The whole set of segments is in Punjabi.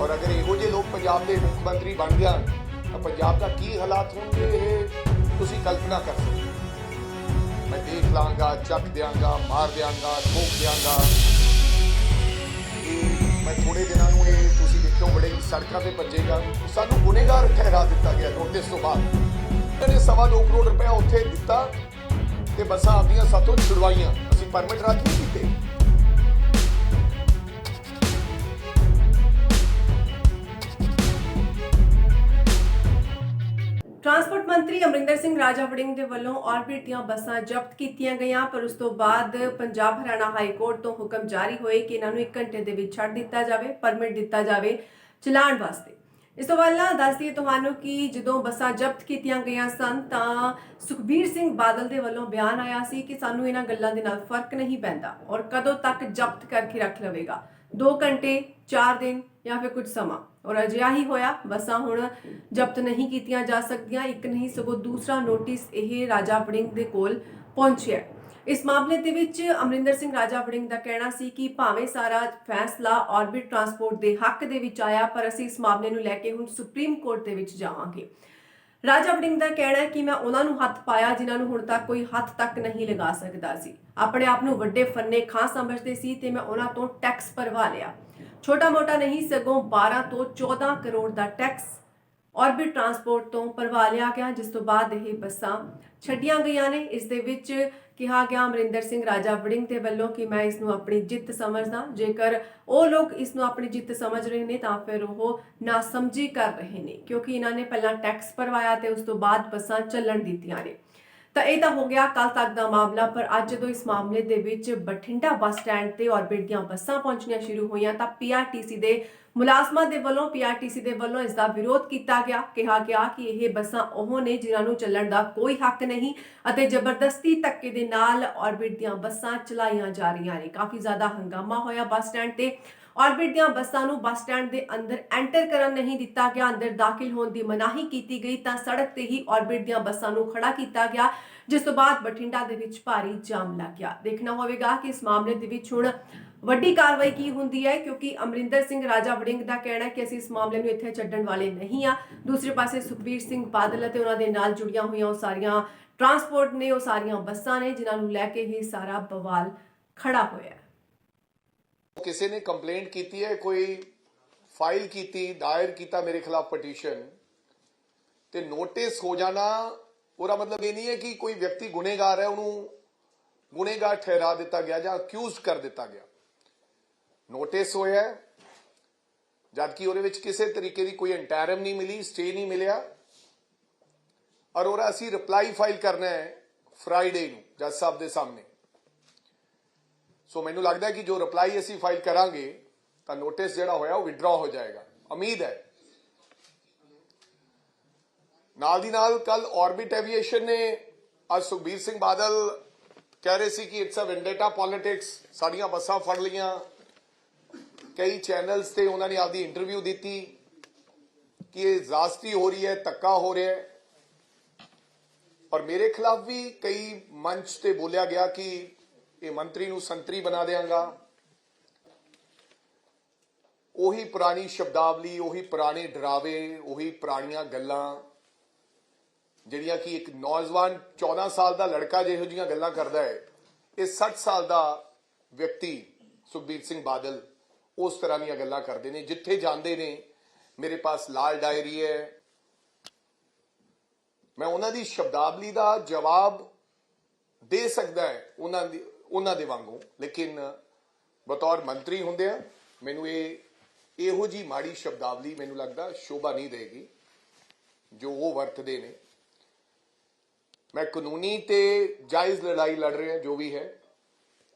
और अगर ਇਹੋ ਜਿਹੇ ਲੋਕ ਪੰਜਾਬ ਦੇ ਮੁੱਖ ਮੰਤਰੀ ਬਣ ਜਾਣ ਤਾਂ ਪੰਜਾਬ ਦਾ ਕੀ ਹਾਲਾਤ ਹੋਣਗੇ ਇਹ ਤੁਸੀਂ ਕਲਪਨਾ ਕਰ ਸਕਦੇ ਹੋ। ਮੈਂ ਦੇਖ ਲਾਂਗਾ, ਚੱਕ ਦਿਆਂਗਾ, ਮਾਰ ਦਿਆਂਗਾ, ਠੋਕ ਦਿਆਂਗਾ। ਇਹ ਮੈਂ ਥੋੜੇ ਦਿਨਾਂ ਨੂੰ ਇਹ ਤੁਸੀਂ ਦੇਖਿਓ ਬੜੇ ਸੜਕਾਂ ਤੇ ਭੱਜੇਗਾ। ਸਾਨੂੰ ਗੁਨੇਗਾਰ ਠਹਿਰਾ ਦਿੱਤਾ ਗਿਆ ਨੋਟਿਸ ਤੋਂ ਬਾਅਦ। ਇਹਨਾਂ ਨੇ 2.25 ਕਰੋੜ ਰੁਪਇਆ ਉੱਥੇ ਦਿੱਤਾ ਤੇ ਬੱਸਾਂ ਆਪਣੀਆਂ ਸਾਥੋਂ ਛੁਡਵਾਈਆਂ। ਅਸੀਂ ਪਰਮਿਟ ਰੱਦ ਨਹੀਂ ਕੀਤੇ। ट्रांसपोर्ट मंत्री अमरिंदर सिंह राजा वड़िंग दे वल्लों ऑर्बिट दीआं बसां जब्त कीतीआं गईआं, पर उस तो बाद पंजाब हरियाणा हाई कोर्ट तो हुक्म जारी होए कि इन्हां नूं 1 घंटे दे विच छड्ड दित्ता जावे, परमिट दित्ता जावे चलाण वास्ते। इस तो ਪਹਿਲਾਂ ਦੱਸ ਦਈਏ ਤੁਹਾਨੂੰ ਕਿ ਜਦੋਂ ਬੱਸਾਂ ਜ਼ਬਤ ਕੀਤੀਆਂ ਗਈਆਂ ਸਨ ਤਾਂ ਸੁਖਬੀਰ ਸਿੰਘ ਬਾਦਲ ਦੇ ਵੱਲੋਂ ਬਿਆਨ ਆਇਆ ਸੀ ਕਿ ਸਾਨੂੰ ਇਹਨਾਂ ਗੱਲਾਂ ਦੇ ਨਾਲ ਫਰਕ ਨਹੀਂ ਪੈਂਦਾ ਔਰ ਕਦੋਂ ਤੱਕ ਜ਼ਬਤ ਕਰਕੇ ਰੱਖ ਲਵੇਗਾ, 2 ਘੰਟੇ, 4 ਦਿਨ ਜਾਂ ਫਿਰ ਕੁਝ ਸਮਾਂ। और अजिहा ही होया, बसां हुण जब्त नहीं कीतियां जा सकदियां। एक नहीं सगों दूसरा नोटिस यह राजा वड़िंग दे कोल पहुंचिया। इस मामले दे विच अमरिंदर सिंह राजा वड़िंग दा कहना सी कि भावें सारा फैसला ऑर्बिट ट्रांसपोर्ट दे हक दे विच आया, पर असीं इस मामले नूं लैके हुण सुप्रीम कोर्ट दे विच जावांगे। राजा वड़िंग दा कहना है कि मैं उन्हां नूं हत्थ पाया जिन्हां नूं हुण तक कोई हत्थ तक नहीं लगा सकदा सी। अपने आप नूं वड्डे फन्ने खां समझदे सी ते मैं उन्हां तों टैक्स भरवा लिया। छोटा मोटा नहीं सगों 12 तो 14 करोड़ का टैक्स ऑर्बिट ट्रांसपोर्ट तो भरवा लिया गया, जिस तो बाद यह बसां छड्डियां गईयां ने। इस दे विच कहा गया अमरिंदर सिंह राजा वड़िंग दे वल्लों कि मैं इसनूं अपनी जित समझदा। जेकर वो लोग इसनूं अपनी जित समझ रहे ने तां फिर वो नासमझी कर रहे ने, क्योंकि इन्होंने पहला टैक्स भरवाया ते उस तो बाद बसां चलन दित्तियां ने। ਤਾਂ ਇਹ ਤਾਂ ਹੋ ਗਿਆ ਕੱਲ ਤੱਕ ਦਾ ਮਾਮਲਾ, ਪਰ ਅੱਜ ਜਦੋਂ ਇਸ ਮਾਮਲੇ ਦੇ ਵਿੱਚ ਬਠਿੰਡਾ ਬੱਸ ਸਟੈਂਡ ਤੇ ਔਰਬਿਟ ਦੀਆਂ ਬੱਸਾਂ ਪਹੁੰਚਣੀਆਂ ਸ਼ੁਰੂ ਹੋਈਆਂ ਤਾਂ ਪੀਆਰਟੀਸੀ ਦੇ ਮੁਲਾਜ਼ਮਾਂ ਦੇ ਵੱਲੋਂ ਇਸ ਦਾ ਵਿਰੋਧ ਕੀਤਾ ਗਿਆ। ਕਿਹਾ ਗਿਆ ਕਿ ਇਹ ਬੱਸਾਂ ਉਹ ਨੇ ਜਿਨ੍ਹਾਂ ਨੂੰ ਚੱਲਣ ਦਾ ਕੋਈ ਹੱਕ ਨਹੀਂ ਅਤੇ ਜ਼ਬਰਦਸਤੀ ਧੱਕੇ ਦੇ ਨਾਲ ਔਰਬਿਟ ਦੀਆਂ ਬੱਸਾਂ ਚਲਾਈਆਂ ਜਾ ਰਹੀਆਂ ਨੇ। ਕਾਫੀ ਜ਼ਿਆਦਾ ਹੰਗਾਮਾ ਹੋਇਆ ਬੱਸ ਸਟੈਂਡ ਤੇ। ऑर्बिट ਦੀਆਂ ਬੱਸਾਂ ਨੂੰ ਬੱਸ ਸਟੈਂਡ ਦੇ ਅੰਦਰ ਐਂਟਰ ਕਰਨ ਨਹੀਂ ਦਿੱਤਾ ਗਿਆ, ਅੰਦਰ ਦਾਖਲ ਹੋਣ ਦੀ ਮਨਾਹੀ ਕੀਤੀ ਗਈ ਤਾਂ ਸੜਕ ਤੇ ਹੀ ऑर्बिट ਦੀਆਂ ਬੱਸਾਂ ਨੂੰ ਖੜਾ ਕੀਤਾ ਗਿਆ, ਜਿਸ ਤੋਂ ਬਾਅਦ ਬਠਿੰਡਾ ਦੇ ਵਿੱਚ ਭਾਰੀ ਜਾਮ ਲੱਗ ਗਿਆ। ਦੇਖਣਾ ਹੋਵੇਗਾ ਕਿ ਇਸ ਮਾਮਲੇ ਦੇ ਵਿੱਚ ਹੁਣ ਵੱਡੀ ਕਾਰਵਾਈ ਕੀ ਹੁੰਦੀ ਹੈ, ਕਿਉਂਕਿ ਅਮਰਿੰਦਰ ਸਿੰਘ ਰਾਜਾ ਵੜਿੰਗ ਦਾ ਕਹਿਣਾ ਹੈ ਕਿ ਅਸੀਂ ਇਸ ਮਾਮਲੇ ਨੂੰ ਇੱਥੇ ਛੱਡਣ ਵਾਲੇ ਨਹੀਂ ਆ। ਦੂਸਰੇ ਪਾਸੇ ਸੁਖਬੀਰ ਸਿੰਘ ਬਾਦਲ ਅਤੇ ਉਹਨਾਂ ਦੇ ਨਾਲ ਜੁੜੀਆਂ ਹੋਈਆਂ ਉਹ ਸਾਰੀਆਂ ਟਰਾਂਸਪੋਰਟ ਨੇ, ਉਹ ਸਾਰੀਆਂ ਬੱਸਾਂ ਨੇ ਜਿਨ੍ਹਾਂ ਨੂੰ ਲੈ ਕੇ ਹੀ ਸਾਰਾ ਬਵਾਲ ਖੜਾ ਹੋਇਆ। ਕਿਸੇ ਨੇ ਕੰਪਲੇਂਟ ਕੀਤੀ ਹੈ, ਕੋਈ ਫਾਈਲ ਕੀਤੀ, ਦਾਇਰ ਕੀਤਾ ਮੇਰੇ ਖਿਲਾਫ ਪਟੀਸ਼ਨ ਤੇ ਨੋਟਿਸ ਹੋ ਜਾਣਾ, ਉਹਦਾ ਮਤਲਬ ਇਹ ਨਹੀਂ ਹੈ ਕਿ ਕੋਈ ਵਿਅਕਤੀ ਗੁਨੇਗਾਰ ਹੈ, ਉਹਨੂੰ ਗੁਨੇਗਾਰ ਠਹਿਰਾ ਦਿੱਤਾ ਗਿਆ ਜਾਂ ਅਕਿਊਜ਼ਡ ਕਰ ਦਿੱਤਾ ਗਿਆ। ਨੋਟਿਸ ਹੋਇਆ ਜਦਕਿ ਉਹਦੇ ਵਿੱਚ ਕਿਸੇ ਤਰੀਕੇ ਦੀ ਕੋਈ ਇੰਟਰਮ ਨਹੀਂ ਮਿਲੀ, ਸਟੇ ਨਹੀਂ ਮਿਲਿਆ, ਔਰ ਉਹਦਾ ਅਸੀਂ ਰਿਪਲਾਈ ਫਾਈਲ ਕਰਨਾ ਹੈ ਫਰਾਈਡੇ ਨੂੰ ਜੱਜ ਸਾਹਿਬ ਦੇ ਸਾਹਮਣੇ। ਸੋ ਮੈਨੂੰ ਲੱਗਦਾ ਕਿ ਜੋ ਰਿਪਲਾਈ ਅਸੀਂ ਫਾਈਲ ਕਰਾਂਗੇ ਤਾਂ ਨੋਟਿਸ ਜਿਹੜਾ ਹੋਇਆ ਉਹ ਵਿਡਰਾ ਹੋ ਜਾਏਗਾ, ਉਮੀਦ ਹੈ। ਨਾਲ ਦੀ ਨਾਲ ਕੱਲ ऑर्बिट एविएशन ਨੇ ਅੱਜ ਸੁਖਬੀਰ ਸਿੰਘ ਬਾਦਲ ਕਹਿ ਰਹੇ ਸੀ ਕਿ ਇਟਸ ਅ ਵੈਂਡੇਟਾ ਪੋਲਿਟਿਕਸ, ਸਾਡੀਆਂ ਬੱਸਾਂ ਫੜ ਲਈਆਂ। ਕਈ ਚੈਨਲਸ ਤੇ ਉਹਨਾਂ ਨੇ ਆਪਦੀ ਇੰਟਰਵਿਊ ਦਿੱਤੀ ਕਿ ਇਹ ਜ਼ਾਸਤੀ ਹੋ ਰਹੀ ਹੈ, ਧੱਕਾ ਹੋ ਰਿਹਾ ਹੈ, ਔਰ ਮੇਰੇ ਖਿਲਾਫ ਵੀ ਕਈ ਮੰਚ ਤੇ ਬੋਲਿਆ ਗਿਆ ਕਿ ਇਹ ਮੰਤਰੀ ਨੂੰ ਸੰਤਰੀ ਬਣਾ ਦੇਵਾਂਗਾ। ਉਹੀ ਪੁਰਾਣੀ ਸ਼ਬਦਾਵਲੀ, ਉਹੀ ਪੁਰਾਣੇ ਡਰਾਵੇ, ਉਹੀ ਪੁਰਾਣੀਆਂ ਗੱਲਾਂ ਜਿਹੜੀਆਂ ਕਿ ਇੱਕ ਨੌਜਵਾਨ 14 ਸਾਲ ਦਾ ਲੜਕਾ ਜਿਹੋ ਜਿਹੀਆਂ ਗੱਲਾਂ ਕਰਦਾ ਹੈ, ਇਹ 60 ਸਾਲ ਦਾ ਵਿਅਕਤੀ ਸੁਖਬੀਰ ਸਿੰਘ ਬਾਦਲ ਉਸ ਤਰ੍ਹਾਂ ਦੀਆਂ ਗੱਲਾਂ ਕਰਦੇ ਨੇ। ਜਿੱਥੇ ਜਾਂਦੇ ਨੇ ਮੇਰੇ ਪਾਸ ਲਾਲ ਡਾਇਰੀ ਹੈ, ਮੈਂ ਉਹਨਾਂ ਦੀ ਸ਼ਬਦਾਵਲੀ ਦਾ ਜਵਾਬ ਦੇ ਸਕਦਾ ਹੈ ਉਹਨਾਂ ਦੇ ਵਾਂਗੂ, ਲੇਕਿਨ ਬਤੌਰ ਮੰਤਰੀ ਹੁੰਦਿਆਂ ਮੈਨੂੰ ਇਹੋ ਜੀ ਮਾੜੀ ਸ਼ਬਦਾਵਲੀ ਮੈਨੂੰ ਲੱਗਦਾ ਸ਼ੋਭਾ ਨਹੀਂ ਦੇਗੀ ਜੋ ਉਹ ਵਰਤਦੇ ਨੇ। ਮੈਂ ਕਾਨੂੰਨੀ ਤੇ ਜਾਇਜ਼ ਲੜਾਈ ਲੜ ਰਿਹਾ ਜੋ ਵੀ ਹੈ।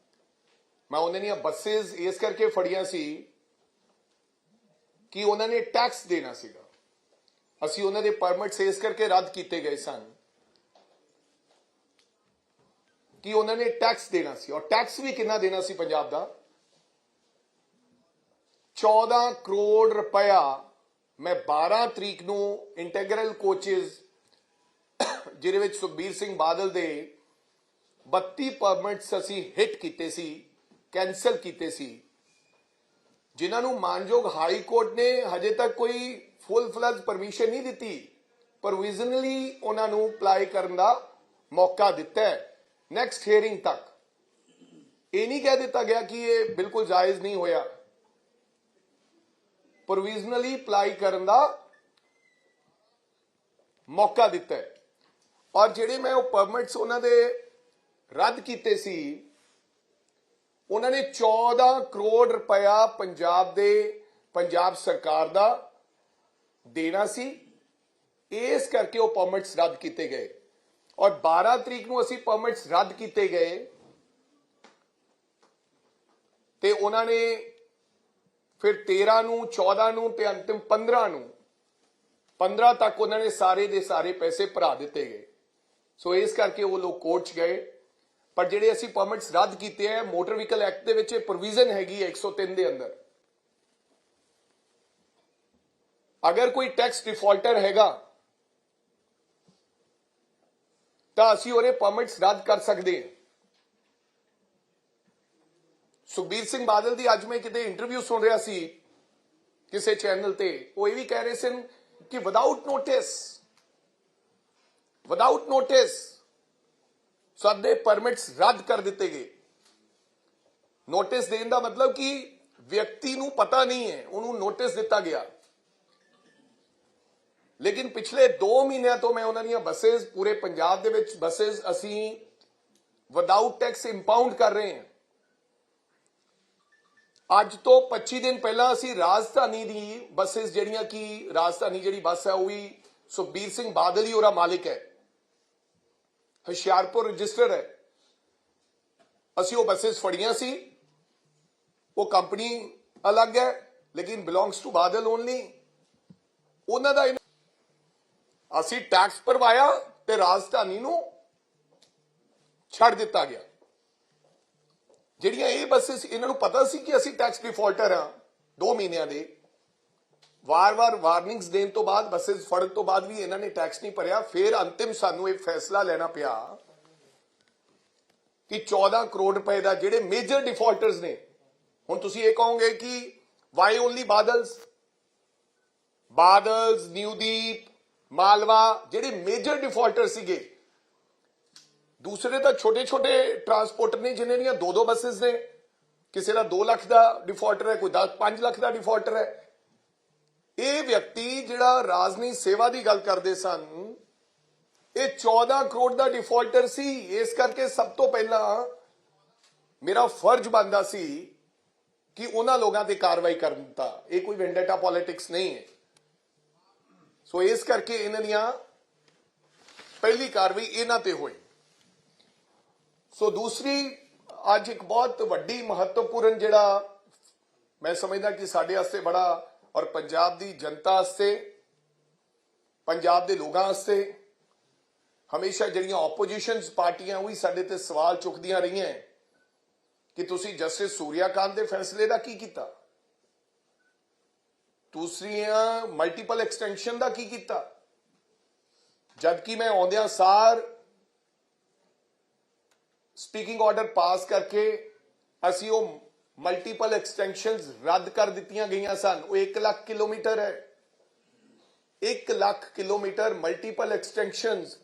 ਮੈਂ ਉਹਨਾਂ ਦੀਆਂ ਬੱਸੇਸ ਇਸ ਕਰਕੇ ਫੜੀਆਂ ਸੀ ਕਿ ਉਹਨਾਂ ਨੇ ਟੈਕਸ ਦੇਣਾ ਸੀਗਾ, ਅਸੀਂ ਉਹਨਾਂ ਦੇ ਪਰਮਿਟਸ ਇਸ ਕਰਕੇ ਰੱਦ ਕੀਤੇ ਗਏ ਸਨ ਕਿ ਉਹਨਾਂ ਨੇ ਟੈਕਸ ਦੇਣਾ ਸੀ, ਔਰ ਟੈਕਸ ਵੀ ਕਿੰਨਾ ਦੇਣਾ ਸੀ ਪੰਜਾਬ ਦਾ 14 ਕਰੋੜ ਰੁਪਇਆ। ਮੈਂ 12 ਤਰੀਕ ਨੂੰ ਇੰਟੈਗਰਲ ਕੋਚਿਸ ਜਿਹਦੇ ਵਿੱਚ ਸੁਖਬੀਰ ਸਿੰਘ ਬਾਦਲ ਦੇ 32 ਪਰਮਿਟਸ ਅਸੀਂ ਹਿੱਟ ਕੀਤੇ ਸੀ, ਕੈਂਸਲ ਕੀਤੇ ਸੀ, ਜਿਨ੍ਹਾਂ ਨੂੰ ਮਾਨਯੋਗ ਹਾਈ ਕੋਰਟ ਨੇ ਹਜੇ ਤੱਕ ਕੋਈ ਫੁੱਲ ਫਲੈਜ ਪਰਮਿਸ਼ਨ ਨਹੀਂ ਦਿੱਤੀ, ਪ੍ਰੋਵੀਜ਼ਨਲੀ ਉਹਨਾਂ ਨੂੰ ਅਪਲਾਈ ਕਰਨ ਦਾ ਮੌਕਾ ਦਿੱਤਾ ਹੈ ਨੈਕਸਟ ਹੀਅਰਿੰਗ ਤੱਕ। ਇਹ ਨਹੀਂ ਕਹਿ ਦਿੱਤਾ ਗਿਆ ਕਿ ਇਹ ਬਿਲਕੁਲ ਜਾਇਜ਼ ਨਹੀਂ ਹੋਇਆ, ਪ੍ਰੋਵੀਜ਼ਨਲੀ ਅਪਲਾਈ ਕਰਨ ਦਾ ਮੌਕਾ ਦਿੱਤਾ ਹੈ। ਔਰ ਜਿਹੜੇ ਮੈਂ ਉਹ ਪਰਮਿਟਸ ਉਹਨਾਂ ਦੇ ਰੱਦ ਕੀਤੇ ਸੀ, ਉਹਨਾਂ ਨੇ 14 ਕਰੋੜ ਰੁਪਇਆ ਪੰਜਾਬ ਸਰਕਾਰ ਦਾ ਦੇਣਾ ਸੀ, ਇਸ ਕਰਕੇ ਉਹ ਪਰਮਿਟਸ ਰੱਦ ਕੀਤੇ ਗਏ। ਔਰ 12 ਤਰੀਕ ਨੂੰ ਅਸੀਂ ਪਰਮਿਟਸ ਰੱਦ ਕੀਤੇ ਗਏ ਤੇ ਉਹਨਾਂ ਨੇ ਫਿਰ 13 ਨੂੰ 14 ਨੂੰ ਤੇ ਅੰਤਿਮ 15 ਤੱਕ ਉਹਨਾਂ ਨੇ ਸਾਰੇ ਦੇ ਸਾਰੇ ਪੈਸੇ ਭਰਾ ਦਿੱਤੇ ਗਏ। ਸੋ ਇਸ ਕਰਕੇ ਉਹ ਲੋਕ ਕੋਰਟ 'ਚ ਗਏ। ਪਰ ਜਿਹੜੇ ਅਸੀਂ ਪਰਮਿਟਸ ਰੱਦ ਕੀਤੇ ਆ, ਮੋਟਰ ਵਹੀਕਲ ਐਕਟ ਦੇ ਵਿੱਚ ਪ੍ਰੋਵੀਜ਼ਨ ਹੈਗੀ ਹੈ 103 ਦੇ ਅੰਦਰ, ਅਗਰ ਕੋਈ ਟੈਕਸ ਡਿਫਾਲਟਰ ਹੈਗਾ ਤਾਂ ਅਸੀਂ ਉਹਦੇ ਪਰਮਿਟਸ ਰੱਦ ਕਰ ਸਕਦੇ ਹਾਂ। ਸੁਖਬੀਰ ਸਿੰਘ ਬਾਦਲ ਦੀ ਅੱਜ ਮੈਂ ਕਿਤੇ ਇੰਟਰਵਿਊ ਸੁਣ ਰਿਹਾ ਸੀ ਕਿਸੇ ਚੈਨਲ ਤੇ, ਉਹ ਇਹ ਵੀ ਕਹਿ ਰਹੇ ਸਨ ਕਿ ਵਿਦਆਊਟ ਨੋਟਿਸ ਸਾਡੇ ਪਰਮਿਟਸ ਰੱਦ ਕਰ ਦਿੱਤੇ ਗਏ। ਨੋਟਿਸ ਦੇਣ ਦਾ ਮਤਲਬ ਕਿ ਵਿਅਕਤੀ ਨੂੰ ਪਤਾ ਨਹੀਂ ਹੈ, ਉਹਨੂੰ ਨੋਟਿਸ ਦਿੱਤਾ ਗਿਆ। ਲੇਕਿਨ ਪਿਛਲੇ 2 ਮਹੀਨਿਆਂ ਤੋਂ ਮੈਂ ਉਹਨਾਂ ਦੀਆਂ ਬੱਸੇਸ, ਪੂਰੇ ਪੰਜਾਬ ਦੇ ਵਿੱਚ ਬੱਸੇਸ ਅਸੀਂ ਵਿਦਆਊਟ ਟੈਕਸ ਇੰਪਾਊਂਡ ਕਰ ਰਹੇ ਹਾਂ। ਅੱਜ ਤੋਂ 25 ਦਿਨ ਪਹਿਲਾਂ ਅਸੀਂ ਰਾਜਧਾਨੀ ਦੀ ਬੱਸੇਸ, ਜਿਹੜੀਆਂ ਕਿ ਰਾਜਧਾਨੀ ਜਿਹੜੀ ਬੱਸ ਹੈ ਉਹ ਵੀ ਸੁਖਬੀਰ ਸਿੰਘ ਬਾਦਲ ਹੀ ਉਹਦਾ ਮਾਲਿਕ ਹੈ, ਹੁਸ਼ਿਆਰਪੁਰ ਰਜਿਸਟਰ ਹੈ, ਅਸੀਂ ਉਹ ਬੱਸੇਸ ਫੜੀਆਂ ਸੀ। ਉਹ ਕੰਪਨੀ ਅਲੱਗ ਹੈ ਲੇਕਿਨ ਬਿਲੋਂਗਸ ਟੂ ਬਾਦਲ ਓਨਲੀ। ਉਹਨਾਂ ਦਾ ਅਸੀਂ ਟੈਕਸ ਭਰਵਾਇਆ ਤੇ ਰਾਜਧਾਨੀ ਨੂੰ ਛੱਡ ਦਿੱਤਾ ਗਿਆ। ਜਿਹੜੀਆਂ ਇਹ ਬੱਸੇਸ, ਇਹਨਾਂ ਨੂੰ ਪਤਾ ਸੀ ਕਿ ਅਸੀਂ ਟੈਕਸ ਡਿਫਾਲਟਰ ਹਾਂ 2 ਮਹੀਨਿਆਂ ਦੇ, ਵਾਰ-ਵਾਰ ਵਾਰਨਿੰਗਸ ਦੇਣ ਤੋਂ ਬਾਅਦ, ਬੱਸੇਸ ਫੜਨ ਤੋਂ ਬਾਅਦ ਵੀ ਇਹਨਾਂ ਨੇ ਟੈਕਸ ਨਹੀਂ ਭਰਿਆ। ਫਿਰ ਅੰਤਿਮ ਸਾਨੂੰ ਇਹ ਫੈਸਲਾ ਲੈਣਾ ਪਿਆ ਕਿ 14 ਕਰੋੜ ਰੁਪਏ ਦਾ, ਜਿਹੜੇ ਮੇਜਰ ਡਿਫਾਲਟਰਸ ਨੇ, ਹੁਣ ਤੁਸੀਂ ਇਹ ਕਹੋਗੇ ਕਿ ਵਾਈ ਓਨਲੀ ਬਾਦਲਸ, ਨਿਊਦੀਪ, ਮਾਲਵਾ, ਜਿਹੜੇ ਮੇਜਰ ਡਿਫਾਲਟਰ ਸੀਗੇ। ਦੂਸਰੇ ਤਾਂ ਛੋਟੇ ਟਰਾਂਸਪੋਰਟਰ ਨੇ ਜਿਨ੍ਹਾਂ ਦੀਆਂ 2-2 ਬੱਸੇਸ ਨੇ, ਕਿਸੇ ਦਾ 2 ਲੱਖ ਦਾ ਡਿਫਾਲਟਰ ਹੈ, ਕੋਈ 5 ਲੱਖ ਦਾ ਡਿਫਾਲਟਰ ਹੈ। ਇਹ ਵਿਅਕਤੀ ਜਿਹੜਾ ਰਾਜਨੀਤਿਕ ਸੇਵਾ ਦੀ ਗੱਲ ਕਰਦੇ ਸਨ, ਇਹ 14 ਕਰੋੜ ਦਾ ਡਿਫਾਲਟਰ ਸੀ। ਇਸ ਕਰਕੇ ਸਭ ਤੋਂ ਪਹਿਲਾਂ ਮੇਰਾ ਫਰਜ਼ ਬਣਦਾ ਸੀ ਕਿ ਉਹਨਾਂ ਲੋਕਾਂ ਤੇ ਕਾਰਵਾਈ ਕਰਨ ਦਾ। ਇਹ ਕੋਈ ਵੈਂਡੇਟਾ ਪੋਲਿਟਿਕਸ ਨਹੀਂ ਹੈ। ਸੋ ਇਸ ਕਰਕੇ ਇਹਨਾਂ ਦੀਆਂ ਪਹਿਲੀ ਕਾਰਵਾਈ ਇਹਨਾਂ ਤੇ ਹੋਈ। ਸੋ ਦੂਸਰੀ, ਅੱਜ ਇੱਕ ਬਹੁਤ ਵੱਡੀ ਮਹੱਤਵਪੂਰਨ, ਜਿਹੜਾ ਮੈਂ ਸਮਝਦਾ ਕਿ ਸਾਡੇ ਵਾਸਤੇ ਬੜਾ, ਔਰ ਪੰਜਾਬ ਦੀ ਜਨਤਾ ਵਾਸਤੇ, ਪੰਜਾਬ ਦੇ ਲੋਕਾਂ ਵਾਸਤੇ, ਹਮੇਸ਼ਾ ਜਿਹੜੀਆਂ ਆਪੋਜੀਸ਼ਨਸ ਪਾਰਟੀਆਂ ਉਹ ਵੀ ਸਾਡੇ ਤੇ ਸਵਾਲ ਚੁੱਕਦੀਆਂ ਰਹੀਆਂ ਕਿ ਤੁਸੀਂ ਜਸਟਿਸ ਸੂਰਿਆਕਾਂਤ ਦੇ ਫੈਸਲੇ ਦਾ ਕੀ ਕੀਤਾ, ਦੂਸਰੀਆਂ ਮਲਟੀਪਲ ਐਕਸਟੈਂਸ਼ਨ ਦਾ ਕੀ ਕੀਤਾ। ਜਦਕਿ ਮੈਂ ਆਉਂਦਿਆਂ ਸਾਰ ਸਪੀਕਿੰਗ ਆਰਡਰ ਪਾਸ ਕਰਕੇ ਅਸੀਂ ਉਹ ਮਲਟੀਪਲ ਐਕਸਟੈਂਸ਼ਨਸ ਰੱਦ ਕਰ ਦਿੱਤੀਆਂ ਗਈਆਂ ਸਨ। ਉਹ 1 ਲੱਖ ਕਿਲੋਮੀਟਰ ਹੈ, 1 ਲੱਖ ਕਿਲੋਮੀਟਰ ਮਲਟੀਪਲ ਐਕਸਟੈਂਸ਼ਨਸ,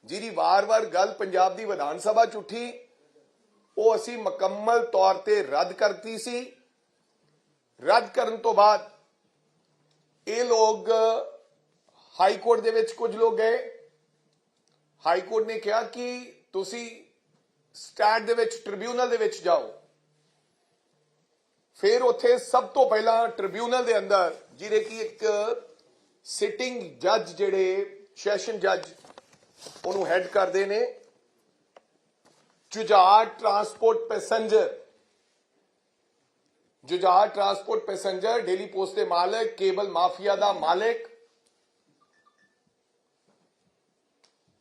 ਜਿਹਦੀ ਵਾਰ-ਵਾਰ ਗੱਲ ਪੰਜਾਬ ਦੀ ਵਿਧਾਨ ਸਭਾ 'ਚ ਉੱਠੀ, ਉਹ ਅਸੀਂ ਮੁਕੰਮਲ ਤੌਰ ਤੇ ਰੱਦ ਕਰਤੀ ਸੀ। ਰੱਦ ਕਰਨ ਤੋਂ ਬਾਅਦ ਇਹ ਲੋਕ ਹਾਈ ਕੋਰਟ ਦੇ ਵਿੱਚ, ਕੁਝ ਲੋਕ ਗਏ, ਹਾਈ ਕੋਰਟ ਨੇ ਕਿਹਾ ਕਿ ਤੁਸੀਂ ਸਟੈਟ ਦੇ ਵਿੱਚ, ਟ੍ਰਿਬਿਊਨਲ ਦੇ ਵਿੱਚ ਜਾਓ। ਫਿਰ ਉੱਥੇ ਸਭ ਤੋਂ ਪਹਿਲਾਂ ਟ੍ਰਿਬਿਊਨਲ ਦੇ ਅੰਦਰ, ਜਿਹੜੇ ਕਿ ਇੱਕ ਸਿਟਿੰਗ ਜੱਜ, ਜਿਹੜੇ ਸੈਸ਼ਨ ਜੱਜ ਉਹਨੂੰ ਹੈਡ ਕਰਦੇ ਨੇ, Jujhar transport passenger, daily post ਦੇ ਮਾਲਕ, ਕੇਬਲ ਮਾਫੀਆ ਦਾ ਮਾਲਕ,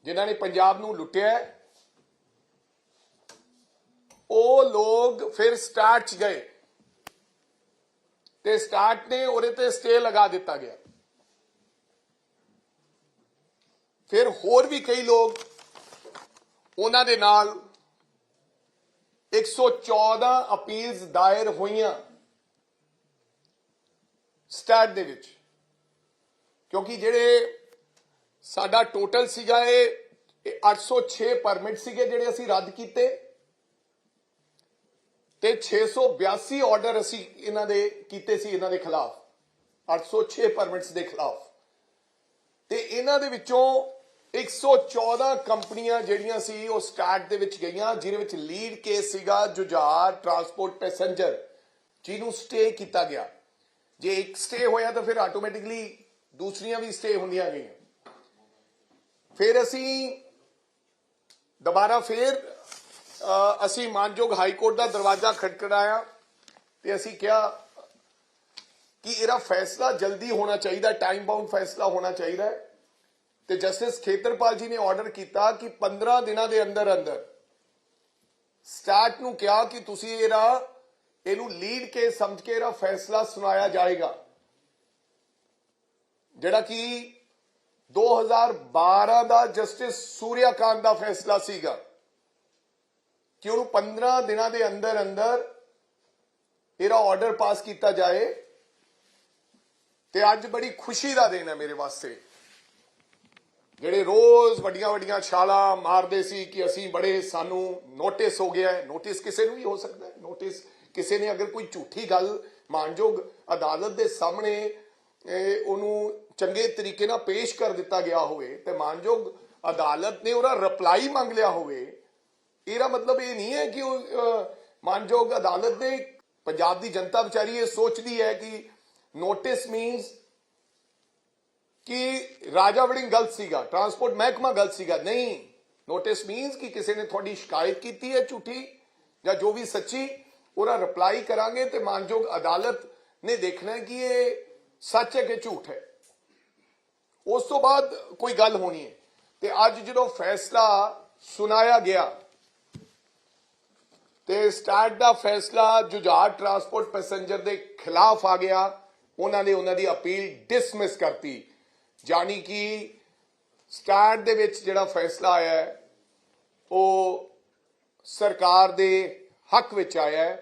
ਜਿਨ੍ਹਾਂ ਨੇ ਪੰਜਾਬ ਨੂੰ ਲੁੱਟਿਆ, ਉਹ ਲੋਕ ਫਿਰ ਸਟਾਰਟ 'ਚ ਗਏ ਤੇ ਸਟਾਰਟ ਨੇ ਉਹਦੇ ਤੇ ਸਟੇ ਲਗਾ ਦਿੱਤਾ ਗਿਆ। ਫਿਰ ਹੋਰ ਵੀ ਕਈ ਲੋਕ, ਉਹਨਾਂ ਦੇ ਨਾਲ 114 ਅਪੀਲਸ ਦਾਇਰ ਹੋਈਆਂ ਸਟੈਟ ਦੇ ਵਿੱਚ, ਕਿਉਂਕਿ ਜਿਹੜੇ ਸਾਡਾ ਟੋਟਲ ਸੀਗਾ ਇਹ 806 ਪਰਮਿਟ ਸੀਗੇ ਜਿਹੜੇ ਅਸੀਂ ਰੱਦ ਕੀਤੇ ਤੇ 682 ਆਰਡਰ ਅਸੀਂ ਇਹਨਾਂ ਦੇ ਕੀਤੇ ਸੀ ਇਹਨਾਂ ਦੇ ਖਿਲਾਫ, 806 ਪਰਮਿਟਸ ਦੇ ਖਿਲਾਫ। ਤੇ ਇਹਨਾਂ ਦੇ ਵਿੱਚੋਂ 114 ਕੰਪਨੀਆਂ ਜਿਹੜੀਆਂ ਸੀ ਉਹ ਸਟੈਟ ਦੇ ਵਿੱਚ ਗਈਆਂ, ਜਿਹਦੇ ਵਿੱਚ ਲੀਡ ਕੇਸ ਸੀਗਾ ਜੁਝਾਰ ਟਰਾਂਸਪੋਰਟ ਪੈਸੇਂਜਰ, ਜਿਹਨੂੰ ਸਟੇ ਕੀਤਾ ਗਿਆ। ਜੇ ਇੱਕ ਸਟੇ ਹੋਇਆ ਤਾਂ ਫਿਰ ਆਟੋਮੈਟਿਕਲੀ ਦੂਸਰੀਆਂ ਵੀ ਸਟੇ ਹੁੰਦੀਆਂ ਗਈਆਂ। ਫਿਰ ਅਸੀਂ ਦੁਬਾਰਾ ਫਿਰ ਅਸੀਂ ਮਾਨਯੋਗ ਹਾਈ ਕੋਰਟ ਦਾ ਦਰਵਾਜ਼ਾ ਖਟਖਟਾਇਆ ਤੇ ਅਸੀਂ ਕਿਹਾ ਕਿ ਇਹਦਾ ਫੈਸਲਾ ਜਲਦੀ ਹੋਣਾ ਚਾਹੀਦਾ, ਟਾਈਮ ਬਾਉਂਡ ਫੈਸਲਾ ਹੋਣਾ ਚਾਹੀਦਾ ਹੈ। ਤੇ ਜਸਟਿਸ ਖੇਤਰਪਾਲ ਜੀ ਨੇ ਆਰਡਰ ਕੀਤਾ ਕਿ 15 ਦਿਨਾਂ ਦੇ ਅੰਦਰ ਅੰਦਰ ਸਟੈਟ ਨੂੰ ਕਿਹਾ ਕਿ ਤੁਸੀਂ ਇਹਨੂੰ ਲੀਡ ਕੇਸ ਸਮਝ ਕੇ ਇਹਦਾ ਫੈਸਲਾ ਸੁਣਾਇਆ ਜਾਏਗਾ, ਜਿਹੜਾ ਕਿ 2012 ਦਾ ਜਸਟਿਸ ਸੂਰਿਆਕਾਂਤ ਦਾ ਫੈਸਲਾ ਸੀਗਾ ਕਿ ਉਹਨੂੰ 15 ਦਿਨਾਂ ਦੇ ਅੰਦਰ ਅੰਦਰ ਇਹਦਾ ਆਰਡਰ ਪਾਸ ਕੀਤਾ ਜਾਏ। ਤੇ ਅੱਜ ਬੜੀ ਖੁਸ਼ੀ ਦਾ ਦਿਨ ਹੈ ਮੇਰੇ ਵਾਸਤੇ। ਜਿਹੜੇ ਰੋਜ਼ ਵੱਡੀਆਂ ਵੱਡੀਆਂ ਛਾਲਾਂ ਮਾਰਦੇ ਸੀ ਕਿ ਅਸੀਂ ਬੜੇ, ਸਾਨੂੰ ਨੋਟਿਸ ਹੋ ਗਿਆ ਹੈ, ਨੋਟਿਸ ਕਿਸੇ ਨੂੰ ਵੀ ਹੋ ਸਕਦਾ ਹੈ। ਨੋਟਿਸ ਕਿਸੇ ਨੇ ਅਗਰ ਕੋਈ ਝੂਠੀ ਗੱਲ ਮਾਨਯੋਗ ਅਦਾਲਤ ਦੇ ਸਾਹਮਣੇ ਉਹਨੂੰ ਚੰਗੇ ਤਰੀਕੇ ਨਾਲ ਪੇਸ਼ ਕਰ ਦਿੱਤਾ ਗਿਆ ਹੋਵੇ ਤੇ ਮਾਨਯੋਗ ਅਦਾਲਤ ਨੇ ਉਹਦਾ ਰਿਪਲਾਈ ਮੰਗ ਲਿਆ ਹੋਵੇ, ਇਹਦਾ ਮਤਲਬ ਇਹ ਨਹੀਂ ਹੈ ਕਿ ਉਹ ਮਾਨਯੋਗ ਅਦਾਲਤ ਦੇ, ਪੰਜਾਬ ਦੀ ਜਨਤਾ ਵਿਚਾਰੀ ਇਹ ਸੋਚਦੀ ਹੈ ਕਿ ਨੋਟਿਸ ਮੀਨਸ ਕਿ ਰਾਜਾ ਵੜਿੰਗ ਗਲਤ ਸੀਗਾ, ਟਰਾਂਸਪੋਰਟ ਮਹਿਕਮਾ ਗਲਤ ਸੀਗਾ। ਨਹੀਂ, ਨੋਟਿਸ ਮੀਨਸ ਕਿ ਕਿਸੇ ਨੇ ਤੁਹਾਡੀ ਸ਼ਿਕਾਇਤ ਕੀਤੀ ਹੈ ਝੂਠੀ ਜਾਂ ਜੋ ਵੀ ਸੱਚੀ, ਉਹਦਾ ਰਿਪਲਾਈ ਕਰਾਂਗੇ ਤੇ ਮਾਨਯੋਗ ਅਦਾਲਤ ਨੇ ਦੇਖਣਾ ਹੈ ਕਿ ਇਹ ਸੱਚ ਹੈ ਕਿ ਝੂਠ ਹੈ। ਉਸ ਤੋਂ ਬਾਅਦ ਕੋਈ ਗੱਲ ਹੋਣੀ ਹੈ। ਤੇ ਅੱਜ ਜਦੋਂ ਫੈਸਲਾ ਸੁਣਾਇਆ ਗਿਆ ਤੇ ਸਟੈਟ ਦਾ ਫੈਸਲਾ ਜੁਝਾਰ ਟਰਾਂਸਪੋਰਟ ਪੈਸੇਂਜਰ ਦੇ ਖਿਲਾਫ ਆ ਗਿਆ, ਉਹਨਾਂ ਦੀ ਅਪੀਲ ਡਿਸਮਿਸ ਕਰਤੀ। ਜਾਨੀ ਕਿ ਸਟੈਟ ਦੇ ਵਿੱਚ ਜਿਹੜਾ ਫੈਸਲਾ ਆਇਆ ਹੈ ਉਹ ਸਰਕਾਰ ਦੇ ਹੱਕ ਵਿੱਚ ਆਇਆ ਹੈ।